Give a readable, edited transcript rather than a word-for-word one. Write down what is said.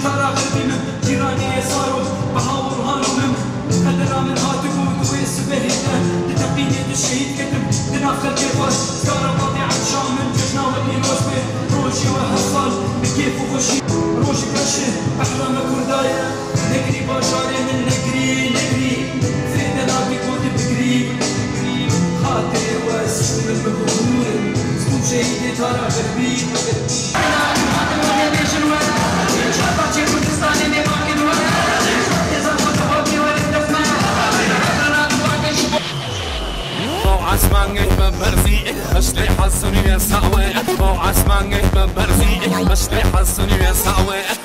ترى غربي من جيراني صاروا بحاور هانومم خدنا من هاتقود ويسبهيته لتقييد الشهيد كتب لنافخ الكيفر سكارة باطي عن شامل جشنا ودني نوسبه روشي وهصل بكيف وخشي روشي كشه أحرام كردايا نقري باشاري من نقري زيدنا بيكود بقري خاطري واسم المبهور سكوب شهيدي ترى غربي عسمانك ببرزيك بشلي حسني يا ساوي عسمانك ببرزيك بشلي حسني يا ساوي